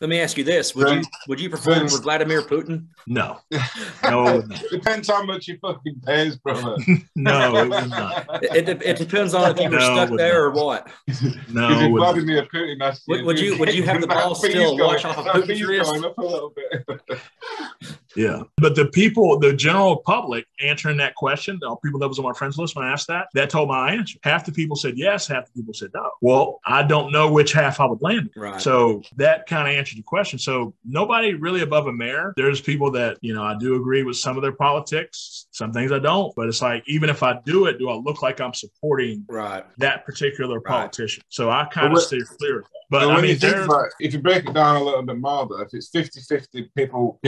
Let me ask you this: would you perform for Vladimir Putin? No, no, Depends how much he fucking pays, brother. no, it would not. It depends on if you were stuck there or what. No, because if Vladimir Putin asked you, would you have the balls still wash off of Putin's wrist? Going up a little bit. Yeah. But the general public answering that question, the people that was on my friends list when I asked that told my answer. Half the people said yes, half the people said no. Well, I don't know which half I would land in. Right. So that kind of answered the question. So nobody really above a mayor. There's people that, I do agree with some of their politics, some things I don't. But it's like, even if I do it, do I look like I'm supporting that particular politician? So I kind of stay clear of that. But I mean, if you break it down a little bit more, though, if it's 50-50, people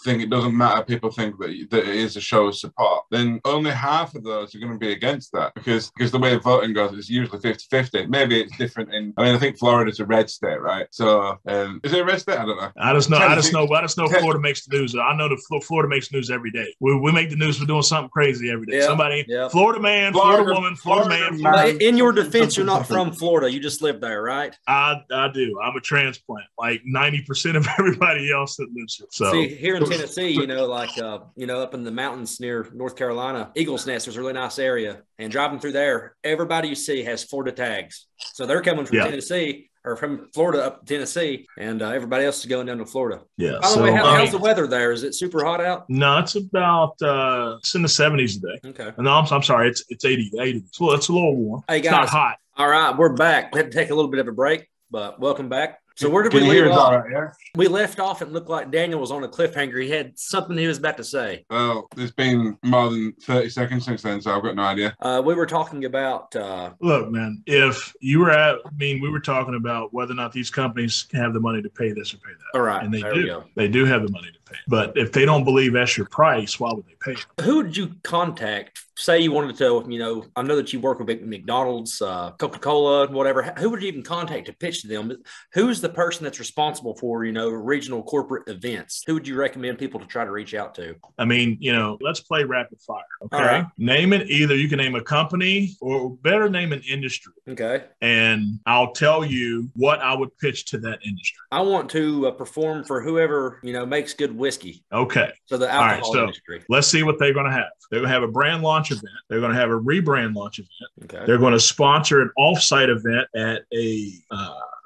think it doesn't matter. People think that it is a show of support. Then only half of those are going to be against that because the way voting goes, it's usually 50-50. Maybe it's different I think Florida's a red state, right? So is it a red state? I don't know. I just know Florida makes the news. I know that Florida makes news every day. We make the news for doing something crazy every day. Yeah. Somebody, Florida man, Florida woman, Florida man. In your defense, you're not from Florida. You just live there, right? I do. I'm a transplant, like 90% of everybody else that lives here. So see, here in Tennessee, up in the mountains near North Carolina, Eagles Nest is a really nice area. And driving through there, everybody you see has Florida tags. So they're coming from Tennessee or from Florida up to Tennessee, and everybody else is going down to Florida. Yeah. By the way, how's the weather there? Is it super hot out? No, it's about it's in the 70s today. Okay. No, I'm sorry, it's 80. It's a little warm. Hey guys, it's not hot. All right, we're back. We had to take a little bit of a break, but welcome back. So where did we leave off? Right, yeah? We left off and looked like Daniel was on a cliffhanger. He had something he was about to say. Well, there's been more than 30 seconds since then, so I've got no idea. We were talking about... Look, man, if you were we were talking about whether or not these companies have the money to pay this or pay that. All right. And they do. They do have the money to pay. But if they don't believe that's your price, why would they pay it? Who did you contact? Say you wanted to, I know that you work with McDonald's, Coca-Cola, whatever. Who would you even contact to pitch to them? Who's the person that's responsible for, regional corporate events? Who would you recommend people to try to reach out to? I mean, let's play rapid fire. Okay. Right. Name it. Either you can name a company or better name an industry. Okay. And I'll tell you what I would pitch to that industry. I want to perform for whoever, makes good whiskey. Okay. So the alcohol industry. Let's see what they're going to have. They're going to have a brand launch event. They're going to have a rebrand launch event. Okay. They're going to sponsor an offsite event at a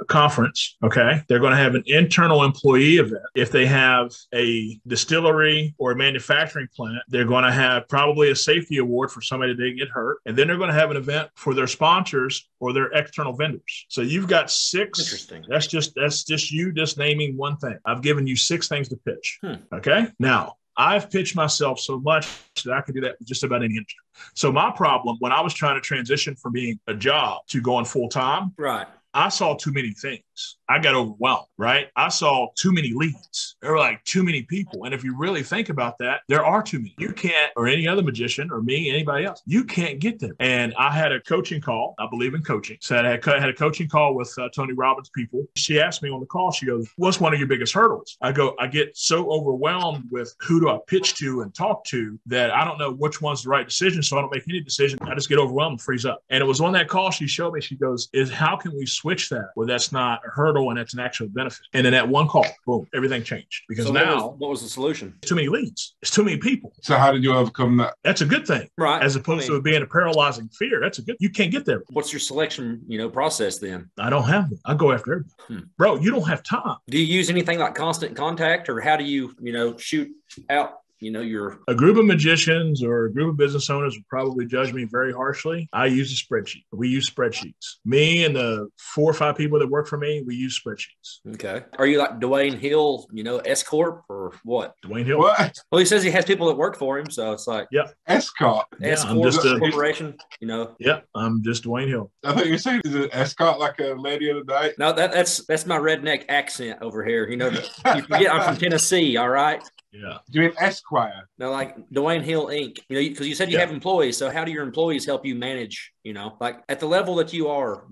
conference. Okay. They're going to have an internal employee event. If they have a distillery or a manufacturing plant, they're going to have probably a safety award for somebody that didn't get hurt. And then they're going to have an event for their sponsors or their external vendors. So you've got 6. Interesting. That's just you just naming one thing. I've given you 6 things to pitch. Okay. Now, I've pitched myself so much that I can do that with just about any industry. So my problem when I was trying to transition from being a job to going full time, right, I saw too many things. I got overwhelmed, right? I saw too many leads. There were like too many people. And if you really think about that, there are too many. You can't, or any other magician or me, anybody else, you can't get there. And I had a coaching call. I believe in coaching. So I had a coaching call with Tony Robbins' people. She asked me on the call, she goes, what's one of your biggest hurdles? I go, I get so overwhelmed with who do I pitch to and talk to that I don't know which one's the right decision. So I don't make any decision. I just get overwhelmed and freeze up. And it was on that call she showed me, she goes, how can we switch that where that's not a hurdle and it's an actual benefit? And then that one call, boom, everything changed. Because what was the solution? Too many leads. It's too many people. So how did you overcome that? That's a good thing. Right. As opposed to it being a paralyzing fear. That's a good, you can't get there. What's your selection, process then? I don't have one. I go after everybody. Bro, you don't have time. Do you use anything like Constant Contact, or how do you, shoot out a group of magicians or a group of business owners would probably judge me very harshly. I use a spreadsheet. We use spreadsheets. Me and the 4 or 5 people that work for me, we use spreadsheets. Okay. Are you like Dwayne Hill, S Corp or what? Dwayne Hill. What? Well, he says he has people that work for him, so it's like S Corp. S Corp Corporation. Yeah, I'm just Dwayne Hill. I thought you were saying is it S Corp like a lady of the night? No, that's my redneck accent over here. You forget I'm from Tennessee. All right. Yeah. Do you mean Esquire? No, like Dwayne Hill Inc. Because you said you have employees. So how do your employees help you manage like at the level that you are,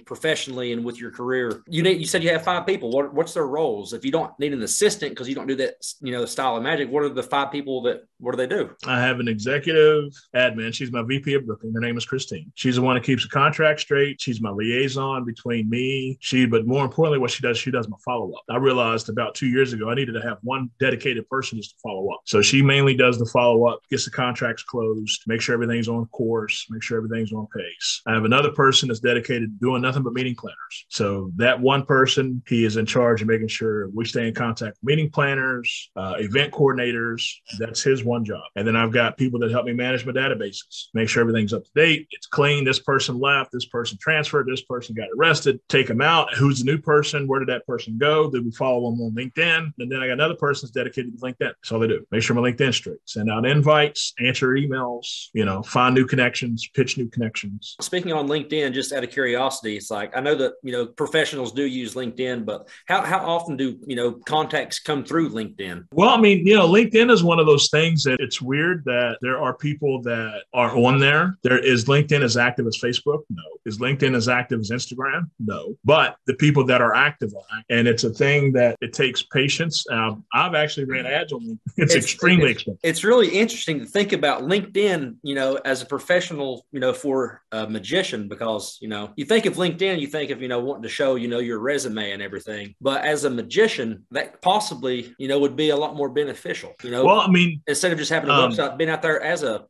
professionally and with your career, you said you have 5 people. What's their roles? If you don't need an assistant because you don't do that, style of magic, what are the 5 people what do they do? I have an executive admin. She's my VP of booking. Her name is Christine. She's the one that keeps the contract straight. She's my liaison between me, but more importantly, what she does my follow-up. I realized about 2 years ago, I needed to have one dedicated person just to follow up. So she mainly does the follow-up, gets the contracts closed, make sure everything's on course, make sure everything's on pace. I have another person that's dedicated to doing nothing but meeting planners. So that one person, he is in charge of making sure we stay in contact with meeting planners, event coordinators. That's his one job. And then I've got people that help me manage my databases, make sure everything's up to date, it's clean. This person left, this person transferred, this person got arrested, take them out. Who's the new person? Where did that person go? Did we follow them on LinkedIn? And then I got another person that's dedicated to LinkedIn. That's all they do. Make sure my LinkedIn's straight. Send out invites, answer emails, find new connections, pitch new connections. Speaking on LinkedIn, just out of curiosity, it's like, I know that, professionals do use LinkedIn, but how often do, contacts come through LinkedIn? Well, LinkedIn is one of those things that it's weird that there are people that are on there. Is LinkedIn as active as Facebook? No. Is LinkedIn as active as Instagram? No. But the people that are active on it, and it's a thing that it takes patience. I've actually ran ads on LinkedIn. It's extremely expensive. It's really interesting to think about LinkedIn, as a professional, for a magician, because, you think of LinkedIn, you think of, wanting to show, your resume and everything. But as a magician, that possibly, would be a lot more beneficial, Well, instead of just having a website, being out there as a,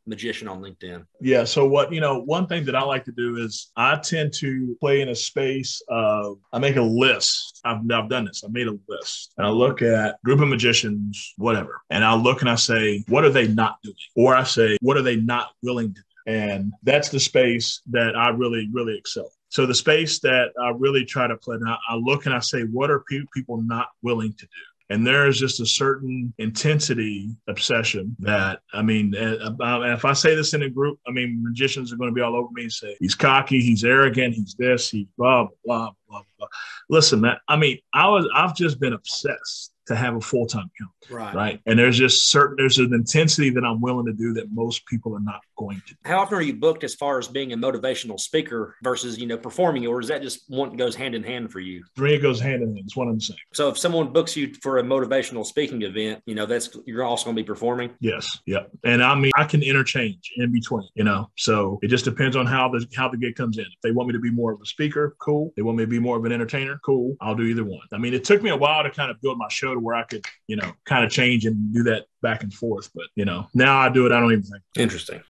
magician on LinkedIn. Yeah. So one thing that I like to do is I tend to play in a space of, I make a list. I've done this. I made a list and I look at group of magicians, whatever. And I look and I say, what are they not doing? Or I say, what are they not willing to do? And that's the space that I really, really excel. So the space that I really try to play, I look and I say, what are people not willing to do? And there is just a certain intensity obsession that, if I say this in a group, magicians are going to be all over me and say, he's cocky, he's arrogant, he's this, he's blah, blah, blah, blah. Listen, man, I've just been obsessed to have a full-time account. Right. And there's an intensity that I'm willing to do that most people are not going to do. How often are you booked as far as being a motivational speaker versus, performing, or is that just one goes hand in hand for you? For me, it goes hand in hand. It's one and the same. So if someone books you for a motivational speaking event, you're also going to be performing? Yes. Yep. And I can interchange in between, so it just depends on how the gig comes in. If they want me to be more of a speaker, cool. They want me to be more of an entertainer, cool. I'll do either one. It took me a while to kind of build my show to where I could, kind of change and do that back and forth. But, now I do it. I don't even think. Interesting.